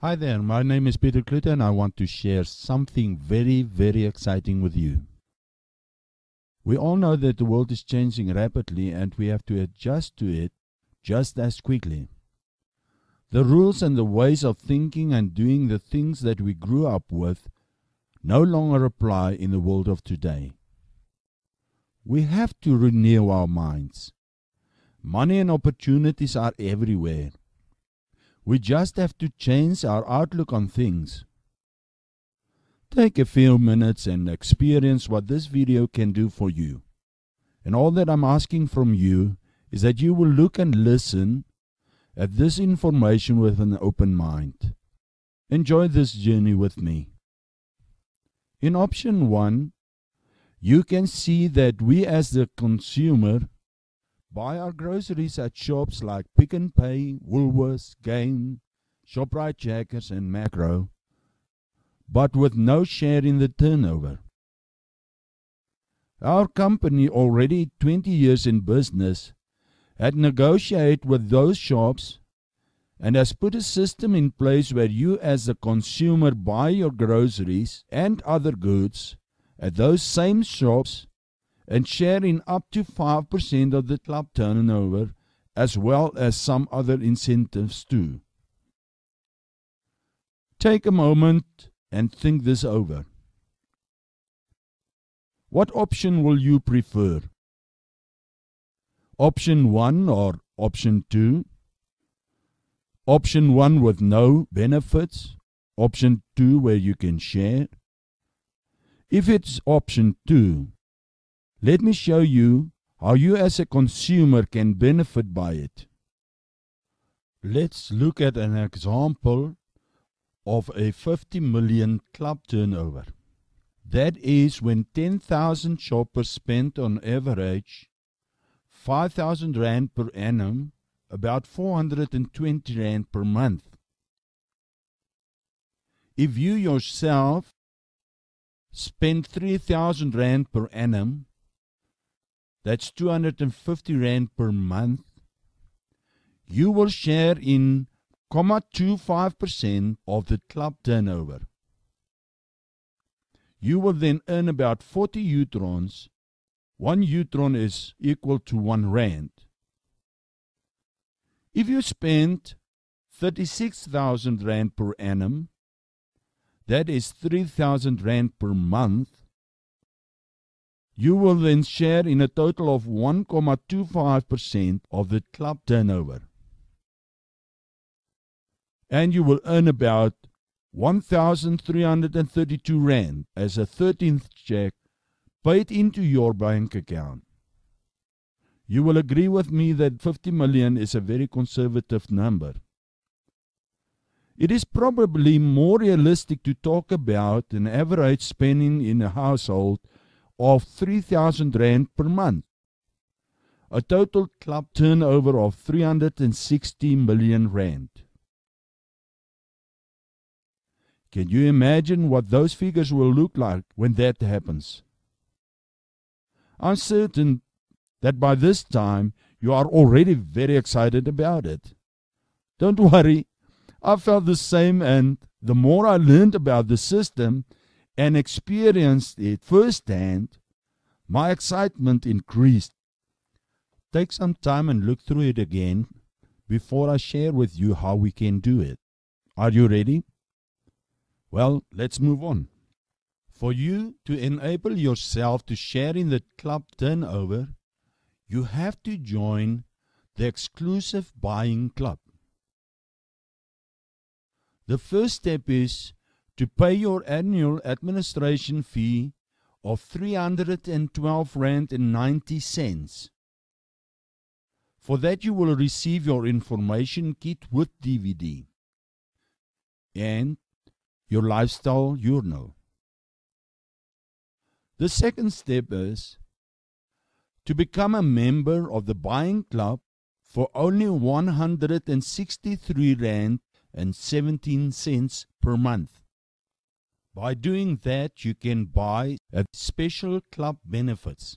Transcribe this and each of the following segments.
Hi there, my name is Peter Kluter and I want to share something very exciting with you. We all know that the world is changing rapidly and we have to adjust to it just as quickly. The rules and the ways of thinking and doing the things that we grew up with no longer apply in the world of today. We have to renew our minds. Money and opportunities are everywhere. We just have to change our outlook on things. Take a few minutes and experience what this video can do for you. And all that I'm asking from you is that you will look and listen at this information with an open mind. Enjoy this journey with me. In option 1, you can see that we as the consumer buy our groceries at shops like Pick n Pay, Woolworths, Gain, Shoprite, Jaggers and Macro, but with no share in the turnover. Our company, already 20 years in business, had negotiated with those shops and has put a system in place where you as the consumer buy your groceries and other goods at those same shops and share in up to 5% of the club turnover, as well as some other incentives too. Take a moment and think this over. What option will you prefer? Option 1 or option 2? Option 1 with no benefits, option 2 where you can share. If it's option 2, let me show you how you as a consumer can benefit by it. Let's look at an example of a 50 million club turnover. That is when 10,000 shoppers spent on average 5,000 Rand per annum, about 420 Rand per month. If you yourself spend 3,000 Rand per annum, that's 250 Rand per month, you will share in 0.25% of the club turnover. You will then earn about 40 utrons. 1 utron is equal to 1 Rand. If you spend 36,000 Rand per annum, that is 3,000 Rand per month, you will then share in a total of 1.25% of the club turnover. And you will earn about 1,332 Rand as a 13th check paid into your bank account. You will agree with me that 50 million is a very conservative number. It is probably more realistic to talk about an average spending in a household of 3,000 Rand per month, a total club turnover of 360 million Rand. Can you imagine what those figures will look like when that happens? I'm certain that by this time you are already very excited about it. Don't worry, I felt the same, and the more I learned about the system and experienced it firsthand, my excitement increased. Take some time and look through it again before I share with you how we can do it. Are you ready? Well, let's move on. For you to enable yourself to share in the club turnover, you have to join the exclusive buying club. The first step is to pay your annual administration fee of 312 Rand and 90 cents. For that you will receive your information kit with DVD and your lifestyle journal. The second step is to become a member of the buying club for only 163 Rand and 17 cents per month. By doing that, you can buy at special club benefits.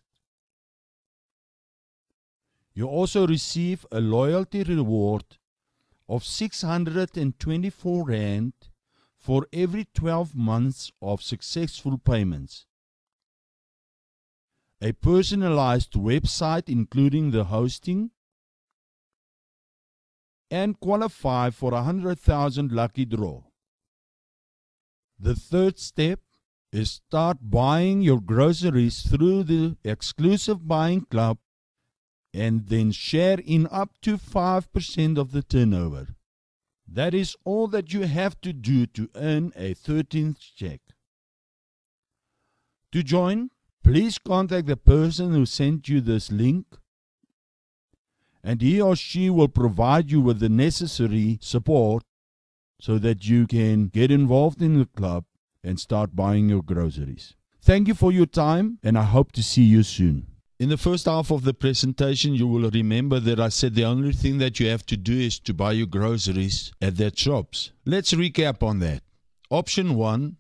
You also receive a loyalty reward of 624 Rand for every 12 months of successful payments. A personalized website including the hosting, and qualify for 100,000 lucky draw. The third step is start buying your groceries through the exclusive buying club and then share in up to 5% of the turnover. That is all that you have to do to earn a 13th check. To join, please contact the person who sent you this link, and he or she will provide you with the necessary support so that you can get involved in the club and start buying your groceries. Thank you for your time, and I hope to see you soon. In the first half of the presentation, you will remember that I said the only thing that you have to do is to buy your groceries at their shops. Let's recap on that. Option 1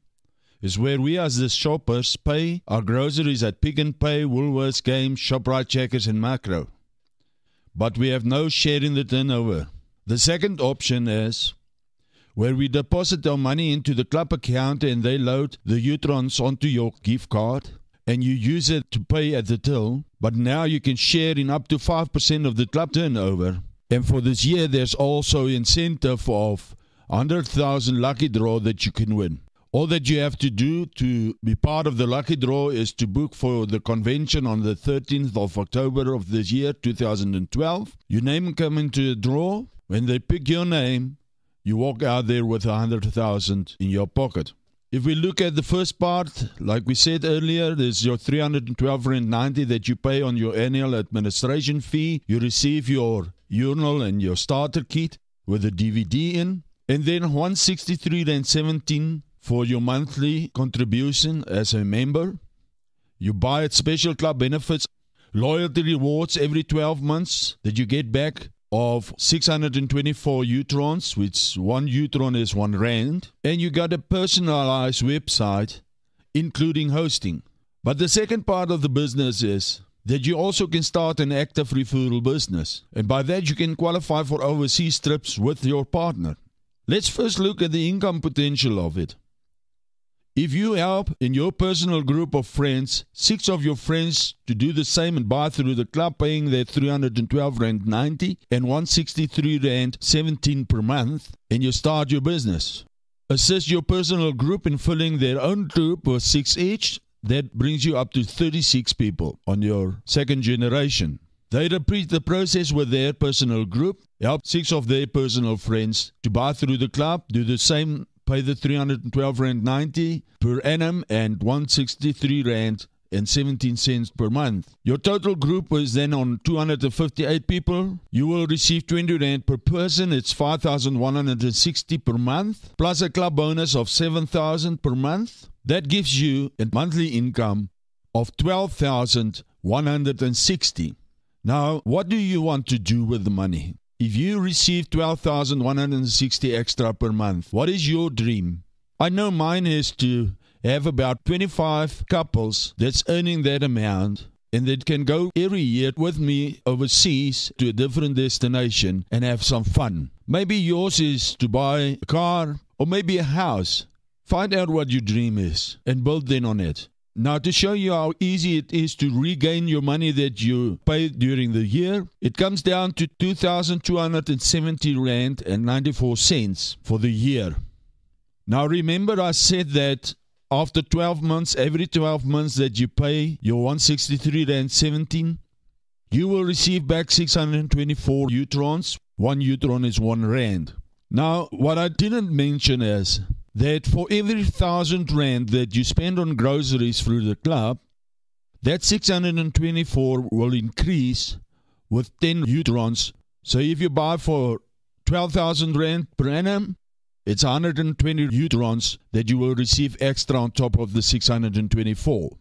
is where we as the shoppers pay our groceries at Pick n Pay, Woolworths, Games, Shoprite, Checkers and Macro. But we have no share in the turnover. The second option is where we deposit our money into the club account and they load the Utrons onto your gift card and you use it to pay at the till, but now you can share in up to 5% of the club turnover. And for this year, there's also incentive of 100,000 lucky draw that you can win. All that you have to do to be part of the lucky draw is to book for the convention on the 13th of October of this year, 2012. Your name come into a draw. When they pick your name, you walk out there with 100,000 in your pocket. If we look at the first part, like we said earlier, there's your 312 Rand 90 that you pay on your annual administration fee. You receive your urinal and your starter kit with a DVD in. And then 163 Rand 17 for your monthly contribution as a member. You buy at special club benefits, loyalty rewards every 12 months that you get back of 624 Utrons, which one Utron is 1 Rand, and you got a personalized website, including hosting. But the second part of the business is that you also can start an active referral business, and by that you can qualify for overseas trips with your partner. Let's first look at the income potential of it. If you help in your personal group of friends, 6 of your friends to do the same and buy through the club, paying their 312 Rand 90 and 163 Rand 17 per month, and you start your business. Assist your personal group in filling their own group with 6 each. That brings you up to 36 people on your second generation. They repeat the process with their personal group, help 6 of their personal friends to buy through the club, do the same, pay the 312 Rand 90 per annum and 163 Rand and 17 cents per month. Your total group is then on 258 people. You will receive 20 Rand per person. It's 5,160 per month, plus a club bonus of 7,000 per month. That gives you a monthly income of 12,160. Now, what do you want to do with the money? If you receive 12,160 extra per month, what is your dream? I know mine is to have about 25 couples that's earning that amount and that can go every year with me overseas to a different destination and have some fun. Maybe yours is to buy a car or maybe a house. Find out what your dream is and build then on it. Now, to show you how easy it is to regain your money that you paid during the year, it comes down to 2,270 Rand and 94 cents for the year. Now, remember I said that after 12 months, every 12 months that you pay your 163 Rand 17, you will receive back 624 Utrons. 1 Utron is 1 Rand. Now, what I didn't mention is that for every 1,000 Rand that you spend on groceries through the club, that 624 will increase with 10 Utrons. So if you buy for 12,000 Rand per annum, it's 120 Utrons that you will receive extra on top of the 624.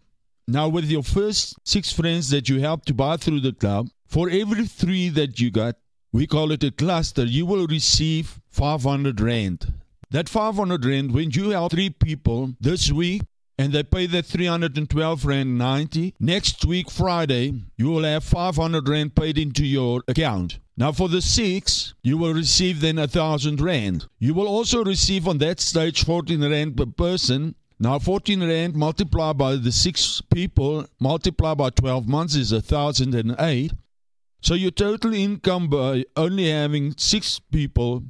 Now with your first 6 friends that you help to buy through the club, for every 3 that you got, we call it a cluster, you will receive 500 Rand. That 500 Rand, when you help 3 people this week, and they pay that 312 Rand 90. Next week, Friday, you will have 500 Rand paid into your account. Now for the 6, you will receive then 1,000 Rand. You will also receive on that stage 14 Rand per person. Now 14 Rand multiplied by the 6 people, multiplied by 12 months is 1,008. So your total income by only having 6 people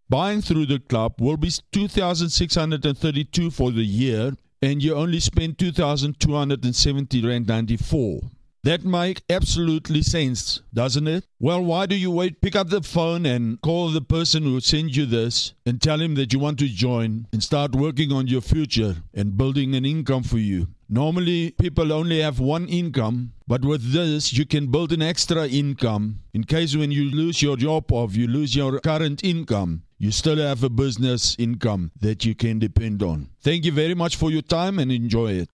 buying through the club will be 2,632 for the year, and you only spend 2,270 Rand 94. That makes absolutely sense, doesn't it? Well, why do you wait? Pick up the phone and call the person who sent you this and tell him that you want to join and start working on your future and building an income for you. Normally, people only have one income, but with this, you can build an extra income. In case when you lose your job or you lose your current income, you still have a business income that you can depend on. Thank you very much for your time and enjoy it.